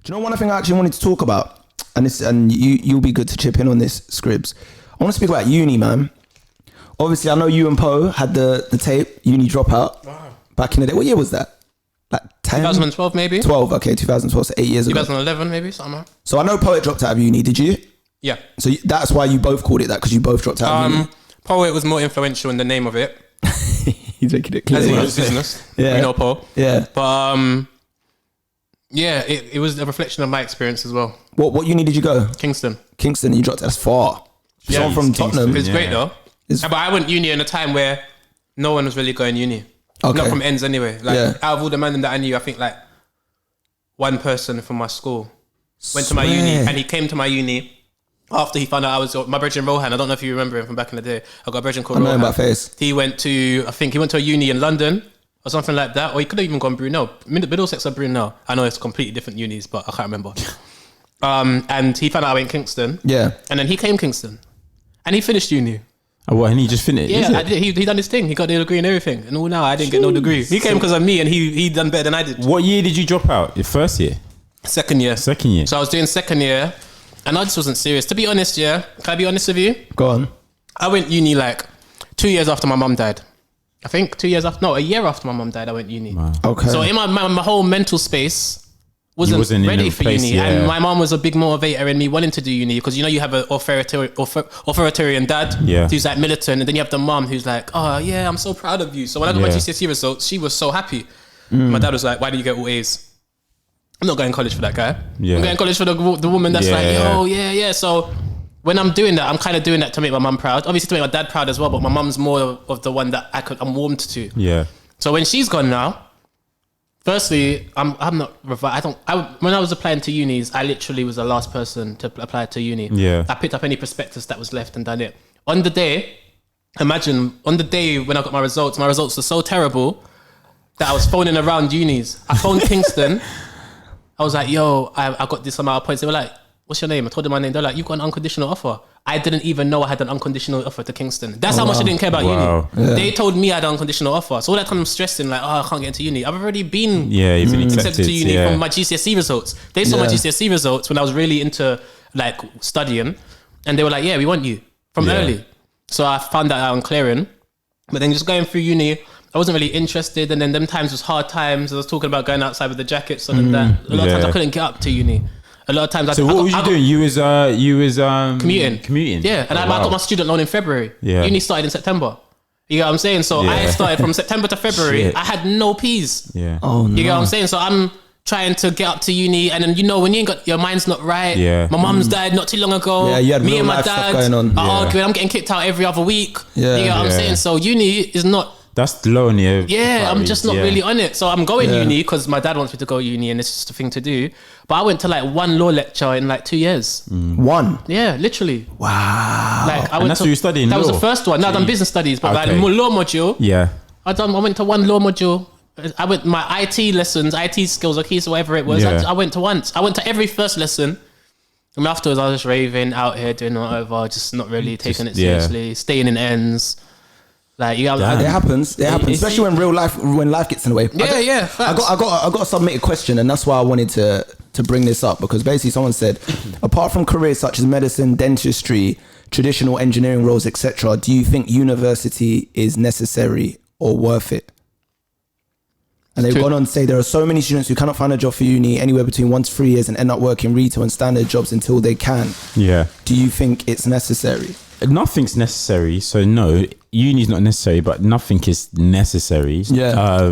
Do you know one thing I actually wanted to talk about? And you'll be good to chip in on this, Skribz. I want to speak about uni, man. Obviously, I know you and Poe had the tape, Uni Dropout, back in the day. What year was that? Like 10? 2012 maybe? 12, okay, 2012, so 8 years ago. 2011 maybe, something. So I know Poet dropped out of uni, did you? Yeah. So that's why you both called it that, because you both dropped out of uni? Poet was more influential in the name of it. He's making it clear. As in his business. Yeah. We know Poe. Yeah. But yeah, it was a reflection of my experience as well. What uni did you go? Kingston. Kingston, you dropped, that's far. Yeah, Someone from Kingston. Tottenham. It's great though. But I went uni in a time where no one was really going uni. Okay. Not from ends anyway. Like Yeah. out of all the men that I knew, I think like one person from my school went to my uni, and he came to my uni after he found out I was my brethren Rohan. I don't know if you remember him from back in the day. I got a brethren called I know Rohan. him by face. He went to a uni in London or something like that, or he could have even gone Brunel. Middlesex or Brunel. I know it's completely different unis, but I can't remember. And he found out I went Kingston. Yeah. And then he came Kingston, and he finished uni. Oh, what? And he just finished? Yeah, I did. He done his thing. He got the degree and everything. And all now I didn't get no degree. He came because of me, and he done better than I did. What year did you drop out? Your first year? Second year. Second year. So I was doing second year, and I just wasn't serious. To be honest, yeah, can I be honest with you? Go on. I went uni like 2 years after my mum died. I think 2 years after, no, a year after my mum died, I went uni. Wow. Okay. So in my whole mental space wasn't in ready a for place, uni, yeah. and my mom was a big motivator in me wanting to do uni, because you know you have an authoritarian dad Yeah. who's like militant, and then you have the mum who's like, oh yeah, I'm so proud of you. So when I got my Yeah. GCSE results, she was so happy. My dad was like, why do you get all A's? I'm not going to college for that guy. Yeah. I'm going to college for the woman that's like, Yeah. yo, yeah. So when I'm doing that, I'm kind of doing that to make my mum proud. Obviously to make my dad proud as well, but my mum's more of the one that I'm warmed to. Yeah. So when she's gone now, firstly, when I was applying to unis, I literally was the last person to apply to uni. Yeah. I picked up any prospectus that was left and done it. On the day when I got my results were so terrible that I was phoning around unis. I phoned Kingston. I was like, yo, I got this amount of points. They were like, what's your name? I told them my name. They're like, you've got an unconditional offer. I didn't even know I had an unconditional offer to Kingston. That's how much I didn't care about Wow. uni. Yeah. They told me I had an unconditional offer. So all that time I'm stressing, like, oh, I can't get into uni. I've already been Yeah, you've been accepted to uni yeah. from my GCSE results. They saw my Yeah. GCSE results when I was really into like studying, and they were like, yeah, we want you from Yeah. early. So I found that out on clearing. But then just going through uni, I wasn't really interested, and then them times was hard times. I was talking about going outside with the jackets on and that. A lot of times Yeah. I couldn't get up to uni. A lot of times So what was you doing? You was commuting. Commuting. Yeah, and I got my student loan in February. Yeah. Uni started in September. You get what I'm saying? So I Yeah. started from September to February. Shit. I had no P's. Yeah. Oh, no. You get what I'm saying? So I'm trying to get up to uni, and then when you ain't got your mind's not right. Yeah. My mum's died not too long ago. Yeah, you had me real and my life stuff dad going on. are Yeah. arguing. I'm getting kicked out every other week. Yeah. You get what I'm Yeah. saying? So uni is not. That's low on your Yeah, I'm just not really on it. So I'm going Yeah. uni because my dad wants me to go uni, and it's just a thing to do. But I went to like one law lecture in like 2 years. One. Yeah, literally. Wow. Like I And that's what you're studying, That was law? the first one. No, I've done business studies, but like Okay. the law module. Yeah. I went to one law module. I went my IT lessons, IT skills or keys or whatever it was. Yeah. I went to once. I went to every first lesson. And afterwards, I was just raving out here, doing whatever, just not really taking it yeah. seriously, staying in ends. Like you got, It happens. It happens, it's- especially when life gets in the way. yeah. I Facts. got a submitted question, and that's why I wanted to bring this up, because basically someone said, apart from careers such as medicine, dentistry, traditional engineering roles, etc., do you think university is necessary or worth it? And they've gone on to say there are so many students who cannot find a job for uni anywhere between 1 to 3 years and end up working retail and standard jobs until they can. Yeah. Do you think it's necessary? Nothing's necessary, so no, uni's not necessary, but nothing is necessary. Yeah.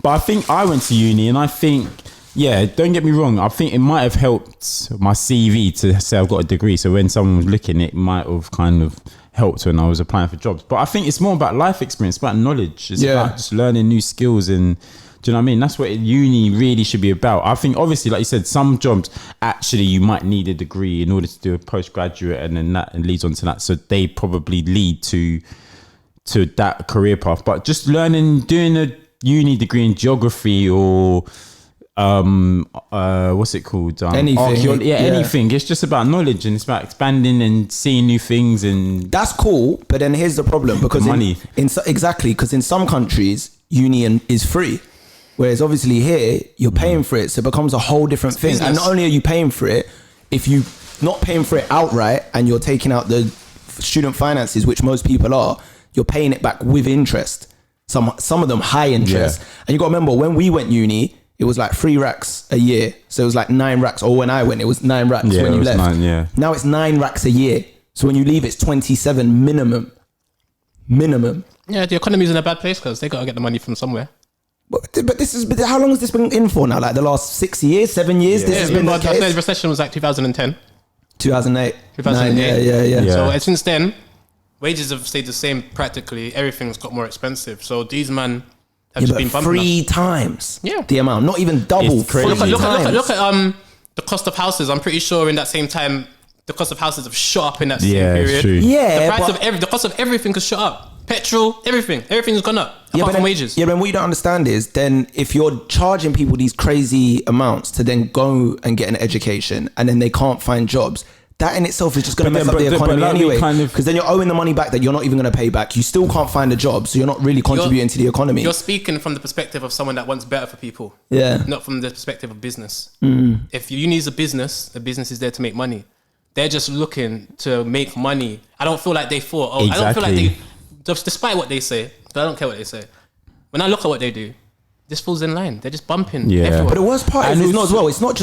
But I think I went to uni, and I think, yeah, don't get me wrong, I think it might have helped my CV to say I've got a degree. So when someone was looking, it might have kind of helped when I was applying for jobs. But I think it's more about life experience, about knowledge. It's about just learning new skills, and do you know what I mean? That's what uni really should be about. I think obviously, like you said, some jobs actually you might need a degree in order to do a postgraduate, and then that leads on to that. So they probably lead to that career path. But just doing a uni degree in geography or what's it called? Anything. Anything. It's just about knowledge, and it's about expanding and seeing new things. And That's cool, but then here's the problem, because Money. exactly, because in some countries uni is free. Whereas obviously here, you're paying for it, so it becomes a whole different thing. business. And not only are you paying for it, if you not paying for it outright and you're taking out the student finances, which most people are, you're paying it back with interest. Some of them high interest. Yeah. And you got to remember, when we went uni, it was like 3 racks a year. So it was like 9 racks. Or when I went, it was 9 racks Yeah, when it you was left. 9, yeah. Now it's 9 racks a year. So when you leave, it's 27 minimum. Yeah, the economy's in a bad place because they got to get the money from somewhere. But how long has this been in for now? Like the last 6 years, 7 years? This has been the the case? recession was like 2010. 2008. 2008. Yeah. So since then, wages have stayed the same practically. Everything's got more expensive. So these man have just But been bumping 3 times Yeah. the amount. Not even double. It's crazy. 3 Look times. at the cost of houses. I'm pretty sure in that same time, the cost of houses have shot up in that same Yeah, it's period. true. Yeah, the price but- the cost of everything has shot up. Petrol, everything's gone up. Apart but from wages. Yeah, but what you don't understand is then if you're charging people these crazy amounts to then go and get an education and then they can't find jobs, that in itself is just going to But mess then- up the but economy like we anyway. kind of- Because then you're owing the money back that you're not even going to pay back. You still can't find a job, so you're not really contributing to the economy. You're speaking from the perspective of someone that wants better for people. Yeah. Not from the perspective of business. If uni is a business is there to make money. They're just looking to make money. I don't feel like they thought, I don't feel like Exactly. despite what they say, I don't care what they say. When I look at what they do, this falls in line. They're just bumping Yeah. everywhere. But the worst part And is not also- as well.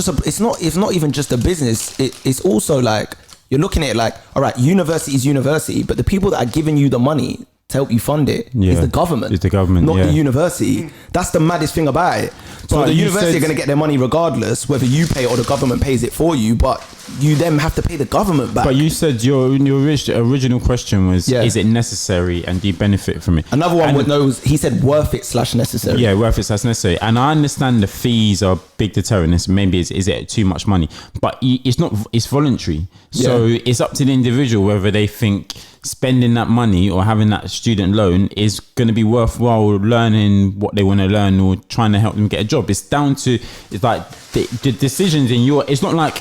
It's not even just a business. It's also like you're looking at it like, all right, university is university, but the people that are giving you the money to help you fund it is Yeah. the government. It's the government, not yeah. the university. That's the maddest thing about it. So But the you university said- are going to get their money regardless, whether you pay or the government pays it for you. But you then have to pay the government back. But you said your original question was, Yeah. is it necessary and do you benefit from it? Another one And- knows. He said worth it / necessary. Yeah, worth it, that's necessary. And I understand the fees are a big deterrent. Maybe is it too much money? But it's not. It's voluntary. So Yeah. it's up to the individual whether they think spending that money or having that student loan is going to be worthwhile learning what they want to learn or trying to help them get a job. It's down to, it's like the decisions in your, it's not like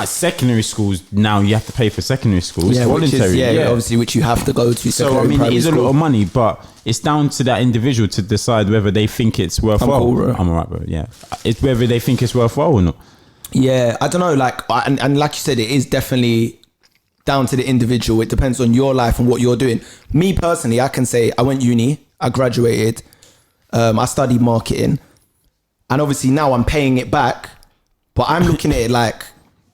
secondary schools now you have to pay for secondary schools. Yeah, It's which voluntary. is, obviously, which you have to go to. So I mean, it is a lot of money, but it's down to that individual to decide whether they think it's worthwhile. cool, bro. I'm alright, bro. Yeah, it's whether they think it's worthwhile or not. Yeah, I don't know. Like, and like you said, it is definitely down to the individual. It depends on your life and what you're doing. Me personally, I can say I went uni, I graduated, I studied marketing, and obviously now I'm paying it back. But I'm looking at it like,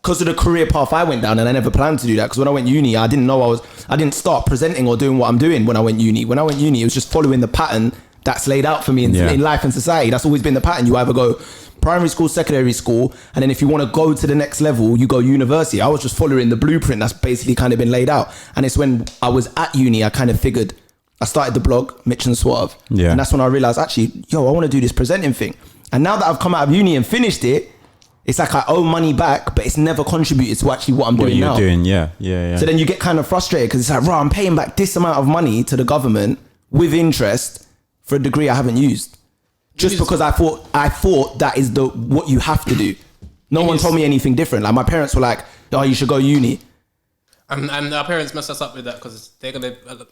because of the career path I went down, and I never planned to do that. Because when I went uni, I didn't start presenting or doing what I'm doing when I went uni. When I went uni, it was just following the pattern that's laid out for me in life and society. That's always been the pattern. You either go primary school, secondary school, and then if you want to go to the next level, you go university. I was just following the blueprint that's basically kind of been laid out. And it's when I was at uni, I kind of figured, I started the blog, Mitch and Suave. Yeah. And that's when I realized, actually, I want to do this presenting thing. And now that I've come out of uni and finished it, it's like I owe money back, but it's never contributed to actually what I'm What doing you're now. doing, yeah. So then you get kind of frustrated because it's like, I'm paying back this amount of money to the government with interest for a degree I haven't used. Just because I thought that is what you have to do. No one told me anything different. Like my parents were like, "Oh, you should go uni." And our parents mess us up with that because they're going to,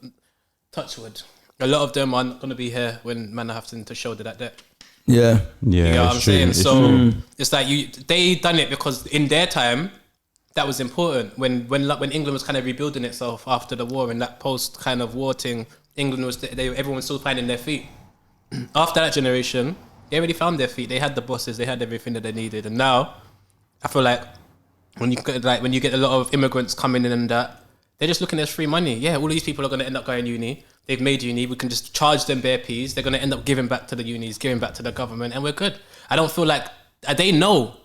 touch wood, a lot of them are not going to be here when man are having to shoulder that debt. Yeah. Yeah, You know what I'm it's true, saying? it's So true. it's like they done it because in their time, that was important. When England was kind of rebuilding itself after the war and that post kind of war thing, England was, everyone was still finding their feet. After that generation, they already found their feet. They had the bosses, they had everything that they needed. And now, I feel like when you get a lot of immigrants coming in and that, they're just looking at free money. Yeah, all of these people are going to end up going uni. They've made uni. We can just charge them bare peas. They're going to end up giving back to the unis, giving back to the government, and we're good. I don't feel like they know.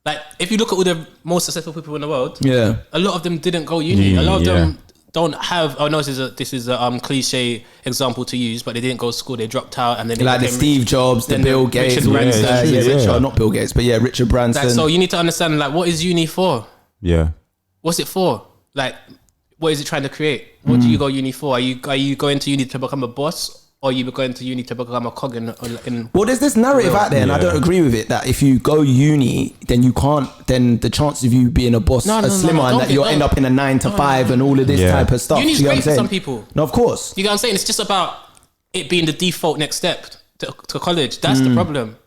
Like if you look at all the most successful people in the world, Yeah. a lot of them didn't go uni. A lot of Yeah. them don't have. Oh no, this is a cliche example to use, but they didn't go to school. They dropped out, and then they Like the became Steve Jobs, the then Bill the Gates, Richard Branson. Richard, not Bill Gates, but yeah, Richard Branson. Like, so you need to understand, like, what is uni for? Yeah. What's it for? Like, what is it trying to create? What do you go uni for? Are you going to uni to become a boss, or are you going to uni to become a cog in Well, there's this narrative out there, and I Yeah. don't agree with it, that if you go uni, then you can't, then the chances of you being a boss No, are no, slimmer, no, and that you'll end up in a 9 to 5 and all of this Yeah. type of stuff. Uni's Do you know great what I'm for saying? some people. No, of course. You know what I'm saying? It's just about it being the default next step to college. That's the problem.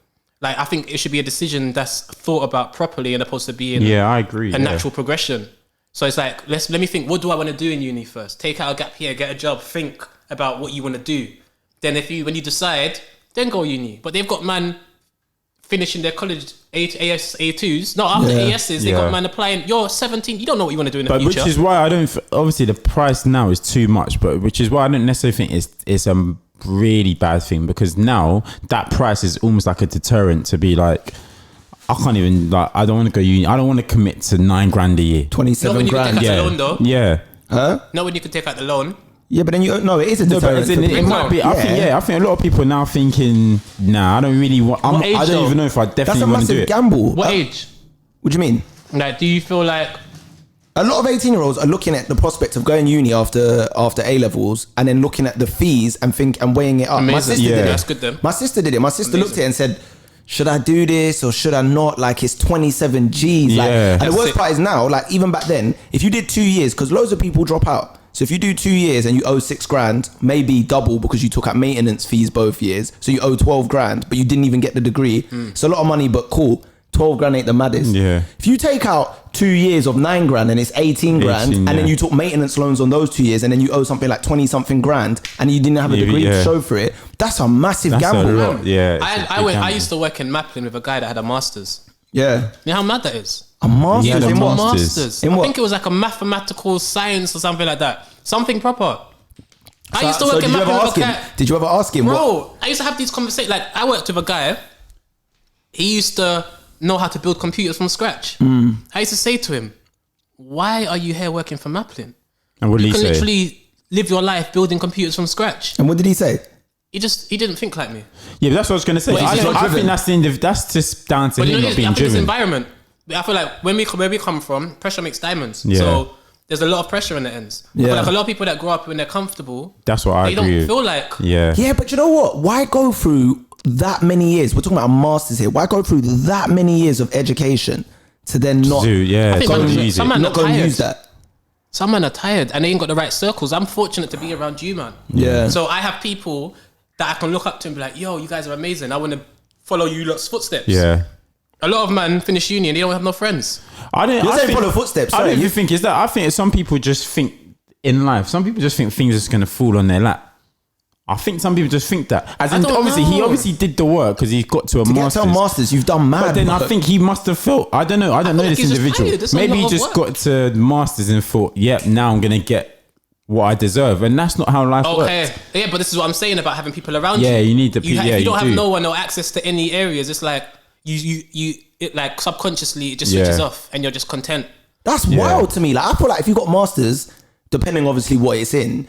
Like, I think it should be a decision that's thought about properly and opposed to being Yeah, I agree. a natural progression. So it's like, let me think, what do I want to do in uni first? Take out a gap year, get a job, think about what you want to do. Then when you decide, then go uni. But they've got man finishing their college AS, A2s. No, after ASs, they got man applying. You're 17, you don't know what you want to do in the future. Which is why I don't, obviously the price now is too much, but which is why I don't necessarily think it's a really bad thing, because now that price is almost like a deterrent to be like, I can't even, like, I don't want to go uni. I don't want to commit to $9,000 a year. 27 grand. Take out the loan though. Yeah. Huh? Not when you can take out the loan. Yeah, but then it is a No, but deterrent. it might be. I think a lot of people are now thinking, nah, I don't really want. age I don't though? even know if I That's definitely a want to do massive it. gamble. What age? What do you mean? Like, do you feel like A lot of 18-year-olds are looking at the prospect of going uni after A levels, and then looking at the fees and weighing it up. amazing? My sister did it. That's good then. My sister did it. My sister looked at it and said, should I do this or should I not? Like, it's 27 G's. Like, Yeah. and the That's worst sick. part is now, like, even back then, if you did 2 years, because loads of people drop out. So if you do 2 years and you owe 6 grand, maybe double because you took out maintenance fees both years. So you owe 12 grand, but you didn't even get the degree. It's a lot of money, but cool. 12 grand ain't the maddest. Yeah. If you take out 2 years of 9 grand and it's 18 grand, 18, and then yeah. you took maintenance loans on those 2 years, and then you owe something like 20 something grand, and you didn't have a degree to show for it, that's a massive That's gamble. a lot. Yeah. it's a I big went. I gamble. used to work in Maplin with a guy that had a master's. Yeah. You know how mad that is? A master's had a in what? master's. In I what? think it was like a mathematical science or something like that. Something proper. I used to So work in did you ever Maplin ask with a him? guy. Did you ever ask him? What? Bro, I used to have these conversations. Like, I worked with a guy. He used to know how to build computers from scratch. I used to say to him, why are you here working for Maplin? And what did You he can say? literally live your life building computers from scratch. And what did he say? He didn't think like me. Yeah, but that's what I was going to say. But he's not I driven. think that's just down to But him you know, not I being think this driven. environment, I feel like where we come from, pressure makes diamonds. Yeah. So there's a lot of pressure in the ends. I Yeah. feel like a lot of people that grow up when they're comfortable, That's what I they don't agree with. feel like Yeah. Yeah, but you know what? Why go through that many years? We're talking about a master's here. Why go through that many years of education to then not Dude, yeah. I think Don't man- use some it. man- not go and tired. use that? some men are tired and they ain't got the right circles. I'm fortunate to be around you, man. Yeah. So I have people that I can look up to and be like, yo, you guys are amazing. I want to follow you lot's footsteps. Yeah. A lot of men finish uni and they don't have no friends. You're saying follow footsteps, I sorry. don't even think it's that. I think some people just think in life. Some people just think things are just going to fall on their lap. I think some people just think that. As in, don't obviously, he know. obviously did the work because he got to a To get master's. to a master's, you've done mad. But then I bro. think he must have felt. I don't know. I don't know feel like this he's just individual. tired. There's a Maybe lot he of just work. got to masters and thought, "Yep, now I'm gonna get what I deserve," and that's not how life Okay. works. Yeah, but this is what I'm saying about having people around you. Yeah, you need the You, pe- yeah, if you don't you have do. no one or access to any areas, it's like it like subconsciously it just switches Yeah. off and you're just content. That's Yeah. wild to me. Like, I feel like if you got masters, depending obviously what it's in,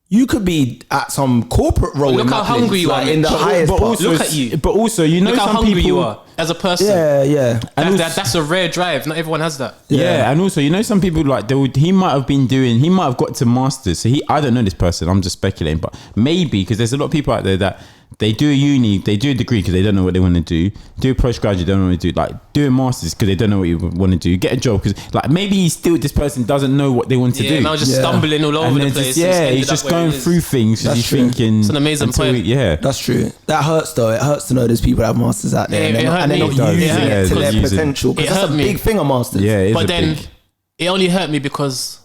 you could be at some corporate role. Look in how Maplin, hungry you are, like, in the But- highest But part. also, Look at you. But also, you know, Look how some hungry people. you are as a person. Yeah, yeah. And That's a rare drive. Not everyone has that. Yeah, and also, you know, some people like he might have got to masters. So I don't know this person. I'm just speculating, but maybe because there's a lot of people out there that they do a uni, they do a degree because they don't know what they want to do a postgraduate, they don't know what to do, like do a masters because they don't know what you want to do, get a job because like maybe this person doesn't know what they want to Yeah, do. now just Yeah. stumbling all over And the then place. just, and it's yeah, ended he's up just where going it is. through things because That's he's true. thinking. It's an amazing until point. Yeah, That's true. That hurts though. It hurts to know there's people that have masters out there Yeah, and they're it not, hurt and they're me. not It does. using Yeah, it to it their does use it. potential. It Because that's a hurt me. big thing of masters. yeah. It is But a then big, it only hurt me because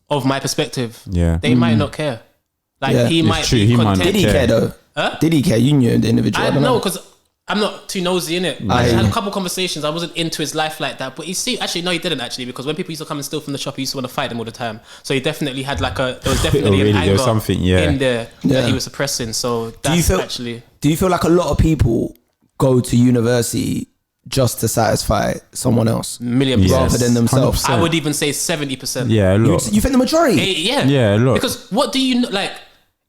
of my perspective. yeah. They might not care. Like Yeah. he It's might true, be he might not content. Did he care though? Huh? Did he care? You knew the individual. I I don't don't know know. because I'm not too nosy in it. I had a couple conversations. I wasn't into his life like that. But actually, no, he didn't actually because when people used to come and steal from the shop, he used to want to fight them all the time. So he definitely had there was definitely really, an there anger was something, yeah. in there Yeah. that he was suppressing. So Do you that's feel? actually Do you feel like a lot of people go to university just to satisfy someone else million Yes. percent. rather than themselves? 100%. I would even say 70%. Yeah, a You, lot. you think the majority? Yeah. Yeah, a lot. Because what do you know? Like,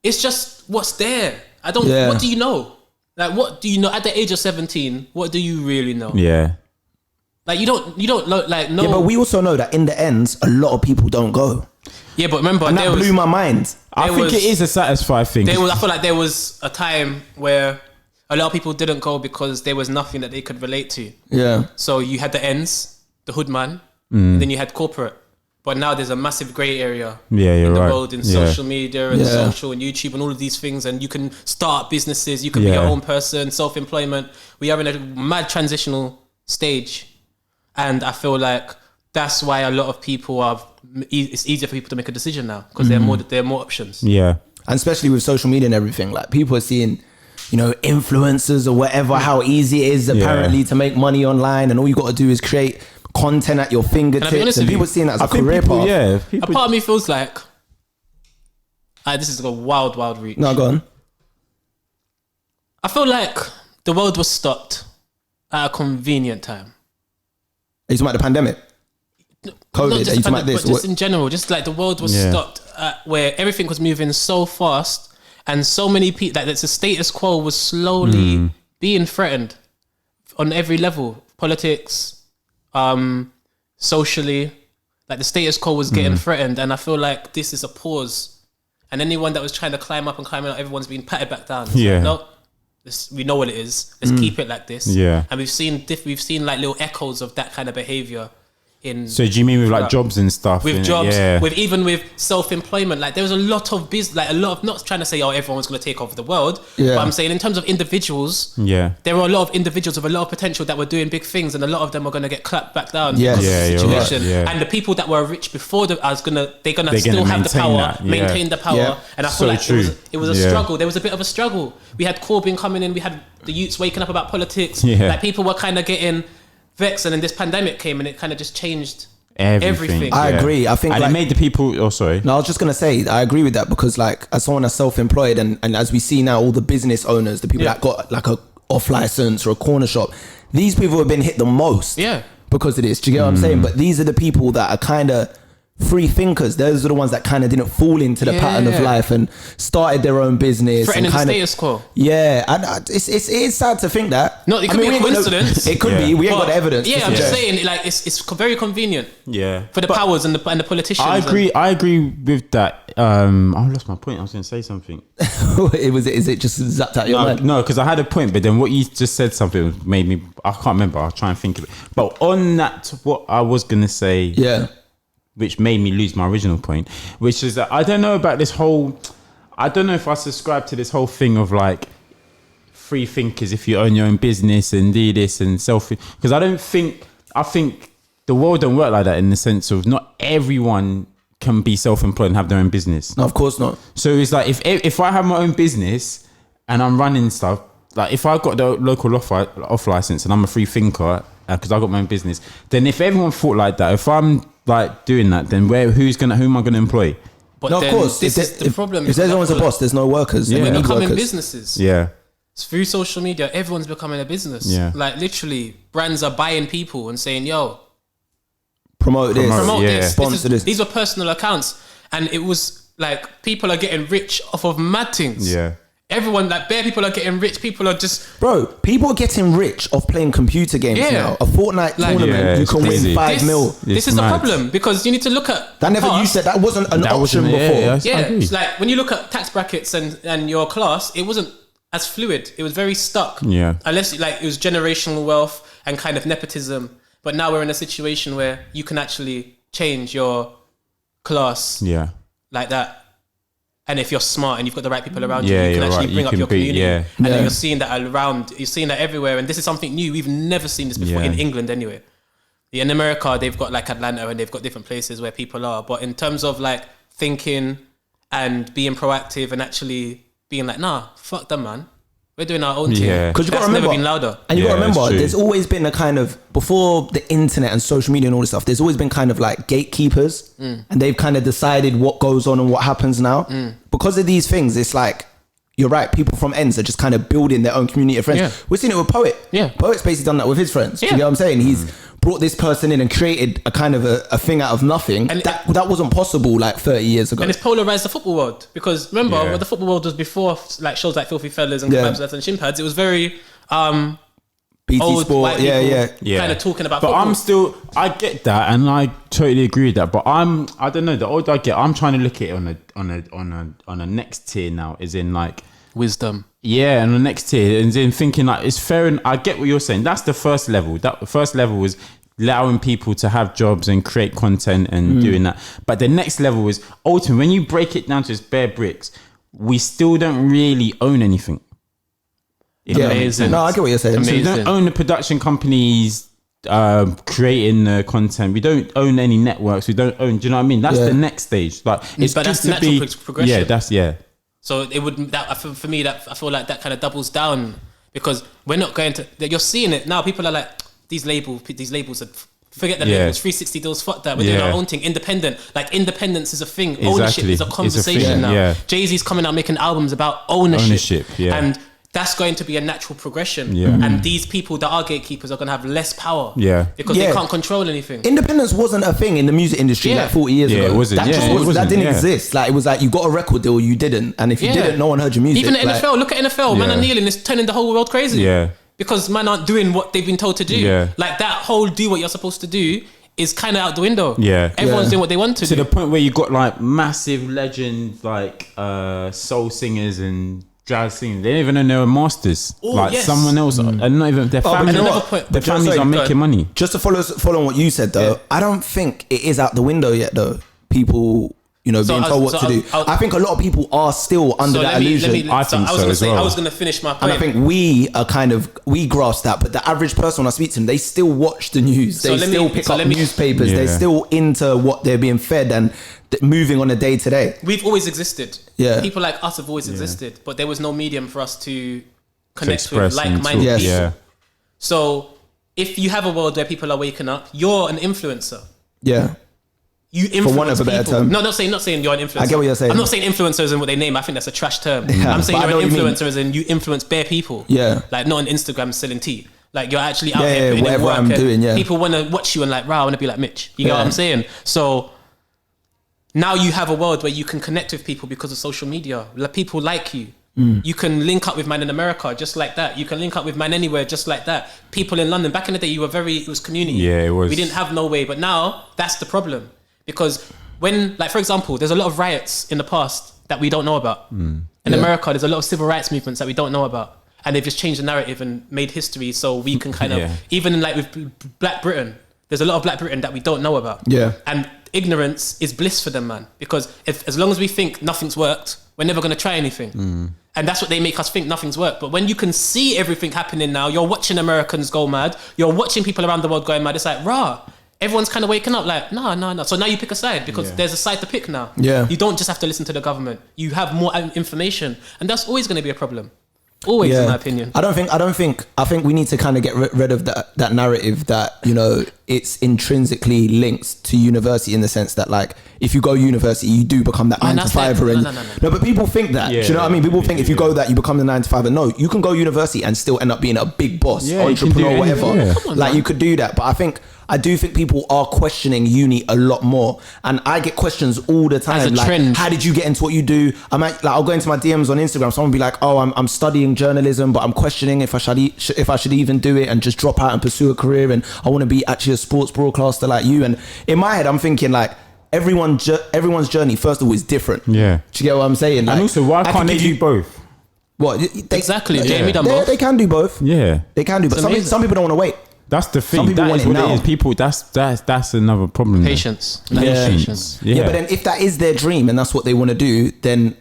it's just what's there. I don't. Yeah. What do you know? Like, what do you know at the age of 17? What do you really know? Yeah. Like, you don't know, like no. Yeah, but we also know that in the ends, a lot of people don't go, Yeah, but remember, and there that was, blew my mind. I There think was- it is a satisfied thing. I feel like there was a time where a lot of people didn't go because there was nothing that they could relate to. Yeah, So you had the ends, the hood man, and then you had corporate. But now there's a massive grey area Yeah, you're in the right. world, in Yeah. social media and Yeah. social and YouTube and all of these things. And you can start businesses, you can be your Yeah. own person, self-employment. We are in a mad transitional stage. And I feel like that's why a lot of people it's easier for people to make a decision now because there are more options. Yeah. And especially with social media and everything, like people are seeing, you know, influencers or whatever, how easy it is apparently to make money online, and all you got to do is create content at your fingertips, honest and with people you? seeing that as a I think career people, path. yeah. A part of me feels like this is a wild reach. No, go on. I feel like the world was stopped at a convenient time. Are you talking about the pandemic? COVID, Not are you just talking about this? but just in general, just like the world was Yeah. stopped where everything was moving so fast and so many people, like the status quo was slowly being threatened on every level, politics, socially, like the status quo was getting threatened. And I feel like this is a pause. And anyone that was trying to climb up and climb out, everyone's being patted back down. It's Yeah. like, no, we know what it is. Let's keep it like this. Yeah. And we've seen like little echoes of that kind of behavior in So do you mean with like jobs and stuff? with innit? jobs, Yeah. with even with self-employment. Like there was a lot of business, like a lot of, not trying to say, oh, everyone's going to take over the world. Yeah. But I'm saying in terms of individuals, Yeah. there were a lot of individuals with a lot of potential that were doing big things, and a lot of them are going to get clapped back down Yes. because Yeah, of the you're right, situation. yeah. And the people that were rich before they're gonna They're still gonna have the maintain power, that, yeah. maintain the power. Yeah. And I So feel like true. it was a Yeah. struggle. There was a bit of a struggle. We had Corbyn coming in. We had the youths waking up about politics. Yeah. Like people were kind of getting vexed, and then this pandemic came, and it kind of just changed everything. I agree. I think and like- it made the people. Oh, sorry. No, I was just gonna say I agree with that because like as someone that's self-employed and as we see now all the business owners, the people Yeah. that got like a off license or a corner shop, these people have been hit the most Yeah. because of this. Do you get what I'm saying? But these are the people that are kind of free thinkers. Those are the ones that kind of didn't fall into the pattern of Yeah. life and started their own business. Threatening and the kind status quo. Yeah, and it is sad to think that. No, it could be a we ain't got no- coincidence. it could Yeah. be. We ain't got But, the evidence. to Yeah, I'm just suggest. saying, like it's very convenient Yeah. for the powers and the politicians. I agree. I agree with that. I lost my point. I was going to say something. Is it just zapped out your mind? No, because I had a point, but then what you just said something made me. I can't remember. I'll try and think of it. But on that, what I was going to say. Yeah. Which made me lose my original point, which is that I don't know about this whole. I don't know if I subscribe to this whole thing of like free thinkers if you own your own business and do this and self. Because I think the world don't work like that in the sense of not everyone can be self-employed and have their own business. No, of course not. So it's like if I have my own business and I'm running stuff, like if I've got the local off license and I'm a free thinker because I've got my own business, then if everyone thought like that, if I'm like doing that, then who am I going to employ? But No, of then course. this is the problem. If there's always a boss, there's no workers. and Yeah. we need becoming workers. businesses. Yeah, It's through social media. Everyone's becoming a business. Yeah. Like literally, brands are buying people and saying, "Yo, Promote this. promote Yeah. this." Sponsor this. These were personal accounts, and it was like people are getting rich off of mad things. yeah. Everyone, like bare people are getting rich. People are just Bro, people are getting rich off playing computer games Yeah. now. A Fortnite Like- tournament, Yeah, you it's can crazy. win 5 mil. This It's is the mad. problem because you need to look at That never past. used to, that wasn't an That option wasn't- before. I Yeah, agree. it's like when you look at tax brackets and your class, it wasn't as fluid. It was very stuck. Yeah. Unless like it was generational wealth and kind of nepotism. But now we're in a situation where you can actually change your class Yeah. like that. And if you're smart and you've got the right people around you, Yeah, you can you're actually right. bring You up can your be- community. yeah. And Yeah. then you're seeing that around, you're seeing that everywhere. And this is something new. We've never seen this before Yeah. in England anyway. In America, they've got like Atlanta and they've got different places where people are. But in terms of like thinking and being proactive and actually being like, nah, fuck them, man. We're doing our own thing. Yeah. Because you got That's to remember, never been louder. and you got to Yeah, that's remember, true. there's always been a kind of, before the internet and social media and all this stuff, there's always been kind of like gatekeepers, and they've kind of decided what goes on and what happens now. Because of these things, it's like, you're right, people from ends are just kind of building their own community of friends. Yeah. We've seen it with Poet. Yeah. Poet's basically done that with his friends. Do you Yeah. get what I'm saying? He's brought this person in and created a kind of a thing out of nothing. And that wasn't possible like 30 years ago. And it's polarized the football world because remember Yeah. what the football world was before, like shows like Filthy Fellas and Yeah. Kebabs Left and Shin Pads. It was very BT old Sport, white yeah, people yeah. Yeah. kind of talking about But football. I get that, and I totally agree with that. But I don't know. The older I get, I'm trying to look at it on a next tier now. Is in like wisdom. Yeah, and the next tier, and then thinking like it's fair. And I get what you're saying. That's the first level. That first level was allowing people to have jobs and create content and doing that. But the next level is ultimately when you break it down to just bare bricks. We still don't really own anything. Amazing. No, I get what you're saying. So we don't own the production companies creating the content. We don't own any networks. We don't own. Do you know what I mean? That's the next stage. Like, it's but good that's to natural be progression. Yeah. So it would that for me that I feel like that kind of doubles down because we're not going to. You're seeing it now. People are like these labels are. Forget the labels, 360 deals, fuck that. We're doing our own thing, independent. Like independence is a thing. Exactly. Ownership is a conversation thing, now. yeah. Jay-Z's coming out making albums about ownership. Yeah. And that's going to be a natural progression. Yeah. And these people that are gatekeepers are going to have less power. Yeah. Because they can't control anything. Independence wasn't a thing in the music industry like 40 years ago. It wasn't. That didn't exist. Like it was like you got a record deal, you didn't, and if you didn't, no one heard your music. Even the NFL, look at NFL. Man are kneeling, it's turning the whole world crazy. Yeah. Because man aren't doing what they've been told to do. Yeah. Like that whole do what you're supposed to do is kind of out the window. Yeah. Everyone's doing what they want to do. To the point where you got like massive legends like soul singers and jazz singers. They don't even know they were masters. Someone else, and not even their families. Their families are making money. Just to follow on what you said though, I don't think it is out the window yet though. People, being told what to do. I think a lot of people are still under that illusion. I think so as well. I was going to finish my point. And I think we grasp that, but the average person when I speak to them, they still watch the news. They still pick up newspapers. They're still into what they're being fed and moving on a day to day. We've always existed. Yeah. People like us have always existed, but there was no medium for us to connect with like-minded people. Yeah. So if you have a world where people are waking up, you're an influencer. Yeah. You influence for want of a better people. term. No, not saying you're an influencer. I get what you're saying. I'm not saying influencers and what they name. I think that's a trash term. Yeah, I'm saying but you're I an know what you influencer as in you influence bare people. Yeah. Like not on Instagram selling tea. Like you're actually out here putting in whatever work. I'm doing, People want to watch you and like, wow, I want to be like Mitch. You know what I'm saying? So now you have a world where you can connect with people because of social media. Like people like you. You can link up with man in America just like that. You can link up with man anywhere just like that. People in London, back in the day, it was community. Yeah, it was. We didn't have no way, but now that's the problem. Because when, like, for example, there's a lot of riots in the past that we don't know about. In America, there's a lot of civil rights movements that we don't know about. And they've just changed the narrative and made history so we can kind of, even like with Black Britain, there's a lot of Black Britain that we don't know about. Yeah. And ignorance is bliss for them, man. Because as long as we think nothing's worked, we're never going to try anything. And that's what they make us think, nothing's worked. But when you can see everything happening now, you're watching Americans go mad, you're watching people around the world going mad, it's like, rah. Everyone's kind of waking up like, no. So now you pick a side because there's a side to pick now. Yeah. You don't just have to listen to the government. You have more information. And that's always going to be a problem. Always, in my opinion. I think we need to kind of get rid of that narrative that, it's intrinsically linked to university in the sense that like, if you go university, you do become that 9 to 5er. No, but people think that. Do you know what I mean? People think if you go that, you become the 9 to 5er. No, you can go university and still end up being a big boss, entrepreneur, whatever. Like you could do that. But I do think people are questioning uni a lot more, and I get questions all the time. As a like, trend. how did you get into what you do? I'll go into my DMs on Instagram. Someone will be like, "Oh, I'm studying journalism, but I'm questioning if I should even do it and just drop out and pursue a career. And I want to be actually a sports broadcaster like you." And in my head, I'm thinking like, everyone's journey, first of all, is different. Yeah, do you get what I'm saying? Like, and also, why can't they do both? What exactly? Jamie done both. They can do both. Yeah, they can do. But some people don't want to wait. That's the thing. Some people that want is it what now. it is. People, that's another problem. Patience. Patience. Yeah, but then if that is their dream and that's what they want to do, then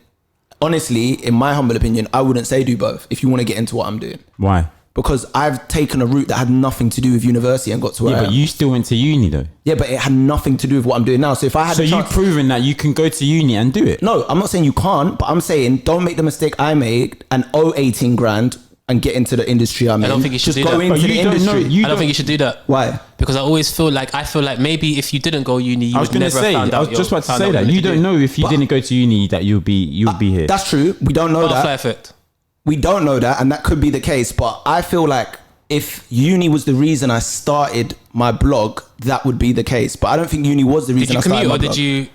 honestly, in my humble opinion, I wouldn't say do both if you want to get into what I'm doing. Why? Because I've taken a route that had nothing to do with university and got to where I am. But you still went to uni though. Yeah, but it had nothing to do with what I'm doing now. So if I had you've proven that you can go to uni and do it. No, I'm not saying you can't, but I'm saying don't make the mistake I made and owe 18 grand and get into the industry I'm in. I don't think you should Just do go that. into the industry. I don't think you should do that. Why? Because I feel like maybe if you didn't go uni, you would never have found out. I was just about to say that. You don't know if you didn't go to uni that you'll be here. That's true. We don't know Butterfly that. effect. We don't know that, and that could be the case. But I feel like if uni was the reason I started my blog, that would be the case. But I don't think uni was the reason I started my blog. Did you commute or did you?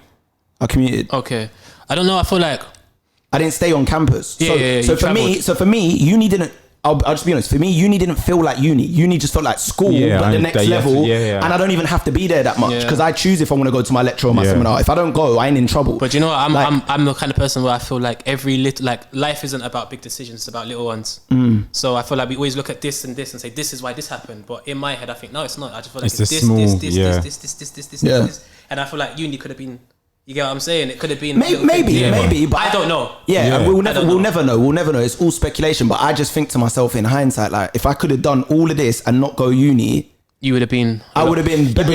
I commuted. Okay. I don't know. I feel like I didn't stay on campus. Yeah, so for me, uni didn't. I'll just be honest. For me, uni didn't feel like uni. Uni just felt like school, like the next level. And I don't even have to be there that much because I choose if I want to go to my lecture or my seminar. If I don't go, I ain't in trouble. But you know what? I'm the kind of person where I feel like every little, like life isn't about big decisions, it's about little ones. So I feel like we always look at this and say this is why this happened. But in my head, I think no, it's not. I just feel like it's this, and I feel like uni could have been. You get what I'm saying? It could have been maybe, but I don't know. We'll never know. It's all speculation. But I just think to myself in hindsight, like if I could have done all of this and not go uni, you would have been. I would have been. But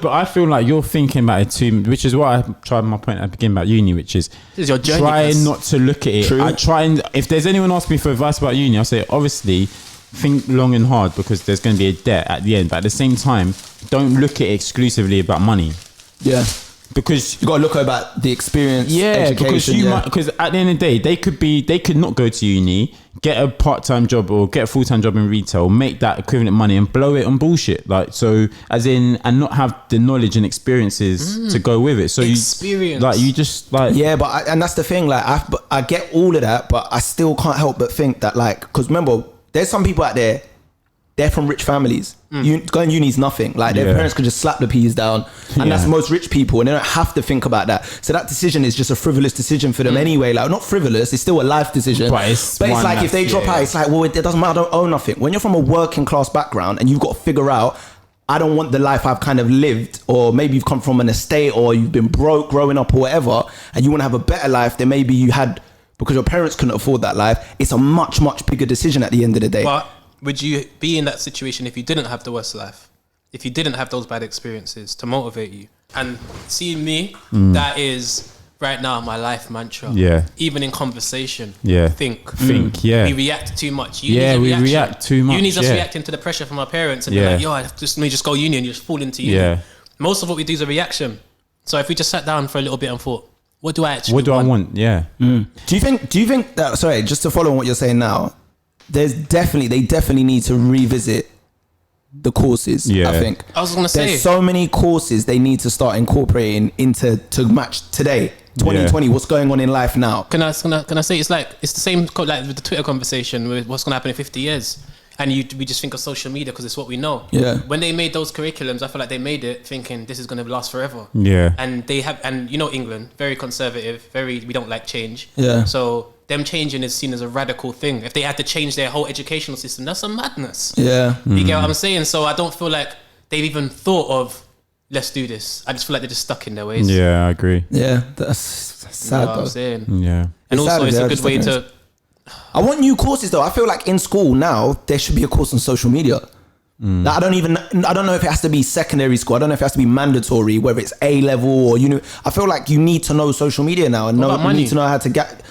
I feel like you're thinking about it too, which is what I tried my point at the beginning about uni, which is your journey. Try not to look at it. True. I try and if there's anyone asking me for advice about uni, I'll say obviously think long and hard because there's going to be a debt at the end. But at the same time, don't look at it exclusively about money. Yeah. Because you got to look about the experience, education. Because at the end of the day, they could not go to uni, get a part-time job or get a full-time job in retail, make that equivalent money and blow it on bullshit. Like so, as in, and not have the knowledge and experiences to go with it. So experience, and that's the thing. Like I get all of that, but I still can't help but think that because remember, there's some people out there. They're from rich families. Going uni is nothing. Like their parents could just slap the peas down, and that's most rich people, and they don't have to think about that. So that decision is just a frivolous decision for them anyway. Like not frivolous, it's still a life decision. But it's like if they drop out, it's like it doesn't matter. I don't own nothing. When you're from a working class background and you've got to figure out, I don't want the life I've kind of lived, or maybe you've come from an estate, or you've been broke growing up, or whatever, and you want to have a better life than maybe you had because your parents couldn't afford that life. It's a much bigger decision at the end of the day. But would you be in that situation if you didn't have the worst life? If you didn't have those bad experiences to motivate you? And seeing me, that is right now my life mantra. Yeah. Even in conversation. Yeah. Think. We react too much. We react too much. Uni's just reacting to the pressure from our parents and they're like, let me just go uni, and you just fall into uni. Yeah. Most of what we do is a reaction. So if we just sat down for a little bit and thought, what do I actually want? I want? Yeah. Do you think that, sorry, just to follow on what you're saying now, they definitely need to revisit the courses. I think I was gonna say there's so many courses they need to start incorporating to match today, 2020. What's going on in life now? Can I say it's the same like with the Twitter conversation with what's gonna happen in 50 years, and we just think of social media because it's what we know. When they made those curriculums, I feel like they made it thinking this is gonna last forever. And they have, and England, very conservative, we don't like change. So them changing is seen as a radical thing. If they had to change their whole educational system, that's a madness. You get what I'm saying? So I don't feel like they've even thought of, let's do this. I just feel like they're just stuck in their ways. Yeah, I agree. Yeah, that's sad. You know what I'm saying? Yeah. And also it's a good way to... I want new courses though. I feel like in school now, there should be a course on social media. Like I don't know if it has to be secondary school. I don't know if it has to be mandatory, whether it's A level or I feel like you need to know social media now and you need to know how to get...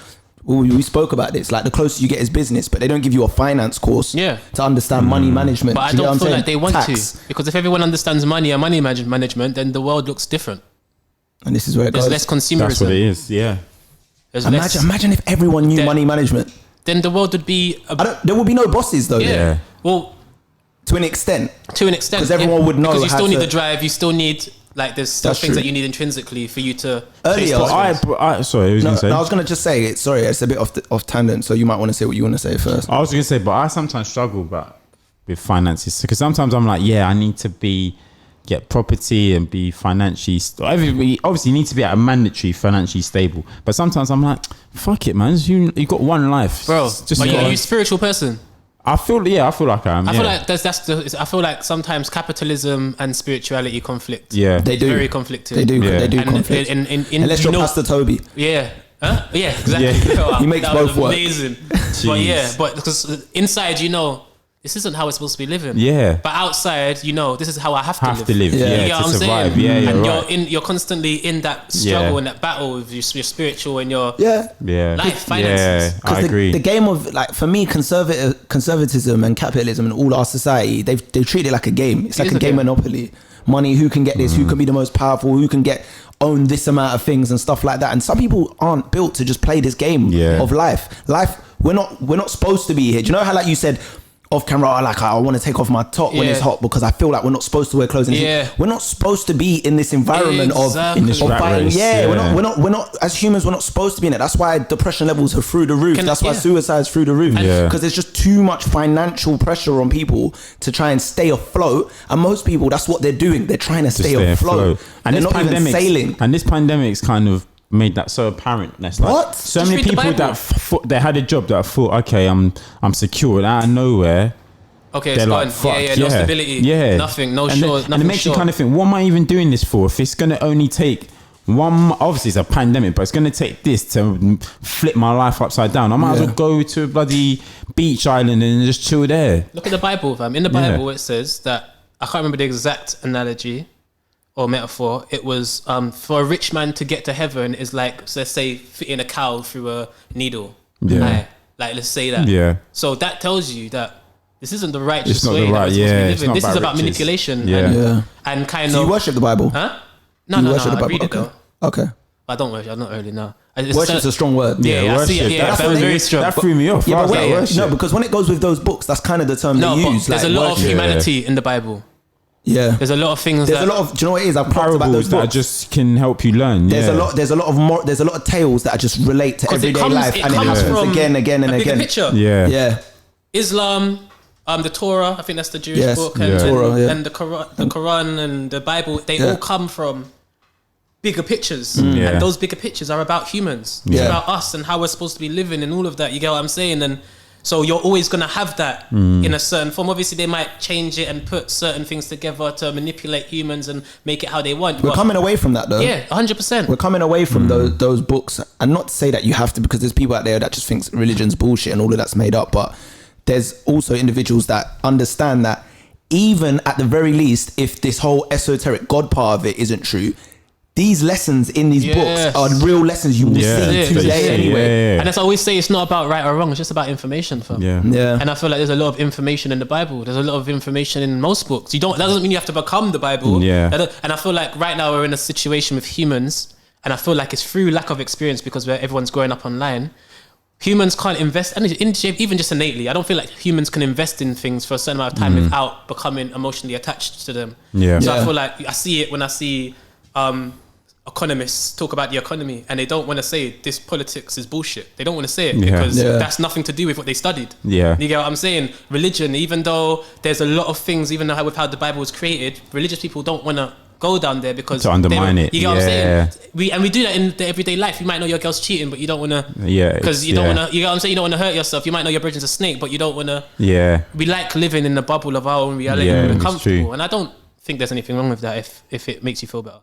We spoke about this. Like the closer you get is business, but they don't give you a finance course to understand money management. But I don't feel like they want to, because if everyone understands money and money management, then the world looks different. And this is where it goes. There's less consumerism. That's what it is. Yeah. Imagine if everyone knew money management. Then the world would be. There would be no bosses though. Yeah. Well, to an extent. Because everyone would know. Because you still need the drive. You still need. Like there's still things that you need intrinsically for you to. Earlier, I was going to just say it. Sorry, it's a bit off tangent. So you might want to say what you want to say first. I was going to say, but I sometimes struggle with finances because sometimes I'm like, I need to get property and be financially. Everybody obviously need to be at a mandatory financially stable. But sometimes I'm like, fuck it, man. You got one life, bro. Are you a spiritual person? I feel like I am. I feel like I feel like sometimes capitalism and spirituality conflict. Yeah, they do. Very conflicted. They do. They do conflict. Unless you're Pastor Toby. Yeah. Huh? Yeah. Exactly. He makes both work. Amazing. But because inside, this isn't how it's supposed to be living. Yeah. But outside, this is how I have to live. Yeah. You know what I'm survive. saying? Yeah. And you're constantly in that struggle and that battle with your spiritual and your life finances. Yeah, I agree. The game of for me, conservatism and capitalism and all our society, they treat it like a game. It's like a game Monopoly. Money, who can get this? Who can be the most powerful? Who can own this amount of things and stuff like that? And some people aren't built to just play this game of life. We're not supposed to be here. Do you know how you said? off camera are like, I want to take off my top when it's hot because I feel like we're not supposed to wear clothes. And we're not supposed to be in this environment of fighting. Race, we're not as humans. We're not supposed to be in it. That's why depression levels are through the roof. That's why suicide's through the roof. Because there's just too much financial pressure on people to try and stay afloat. And most people, that's what they're doing. They're trying to stay afloat. And they're not even sailing. And this pandemic's kind of made that so apparent. That's like what? So many people that had a job that thought, okay, I'm secure, out of nowhere. Okay, it's like, gone. No stability. Nothing. And it makes you kind of think, what am I even doing this for? If it's gonna only take one, obviously it's a pandemic, but it's gonna take this to flip my life upside down. I might as well go to a bloody beach island and just chill there. Look at the Bible, fam. In the Bible, it says that, I can't remember the exact analogy or metaphor. It was for a rich man to get to heaven is like, so let's say, fitting a cow through a needle. Like let's say that. Yeah. So that tells you that this isn't the righteous It's not way the that right- we're supposed to yeah, be it's living. not This is about about riches. manipulation and kind So of. you worship the Bible? Huh? No, You no, worship the I Bible? read it Okay. though. Okay. I don't worship. I'm not really, no. Worship's a strong word. Yeah, I see it. Yeah, That's that was what very strong. That threw me off. Yeah, I was but like, wait, worship. no, because when it goes with those books, that's kind of the term No, they but use. there's a like, lot of worship. humanity in the Bible. Yeah. There's a lot of things There's that... a lot of, do you know what it is? I've talked about those parables that books. just can help you learn. There's a lot of tales that just relate to 'Cause it everyday comes- life, it and it comes happens from again, and a bigger again. picture. Yeah. Islam, the Torah, I think that's the Jewish book, and, Yeah. Torah, and the Quran and the Bible, they all come from bigger pictures. And those bigger pictures are about humans. It's about us and how we're supposed to be living and all of that. You get what I'm saying? And so you're always going to have that in a certain form. Obviously, they might change it and put certain things together to manipulate humans and make it how they want. We're coming away from that, though. Yeah, 100%. We're coming away from those books, and not to say that you have to, because there's people out there that just thinks religion's bullshit and all of that's made up, but there's also individuals that understand that even at the very least, if this whole esoteric God part of it isn't true, these lessons in these books are real lessons you will see today anyway. And as I always say, it's not about right or wrong, it's just about information, fam. And I feel like there's a lot of information in the Bible. There's a lot of information in most books. That doesn't mean you have to become the Bible. And I feel like right now we're in a situation with humans, and I feel like it's through lack of experience because everyone's growing up online. Humans can't invest, and even just innately, I don't feel like humans can invest in things for a certain amount of time without becoming emotionally attached to them. So I feel like I see it when I see economists talk about the economy, and they don't want to say this politics is bullshit. They don't want to say it because that's nothing to do with what they studied. You get what I'm saying? Religion, even though there's a lot of things, even though with how the Bible was created, religious people don't want to go down there because to undermine it. You get what I'm saying? We do that in the everyday life. You might know your girl's cheating, but you don't want to. Because you don't want to. You get what I'm saying? You don't want to hurt yourself. You might know your brethren's a snake, but you don't want to. We like living in the bubble of our own reality. We're comfortable, and I don't think there's anything wrong with that if it makes you feel better.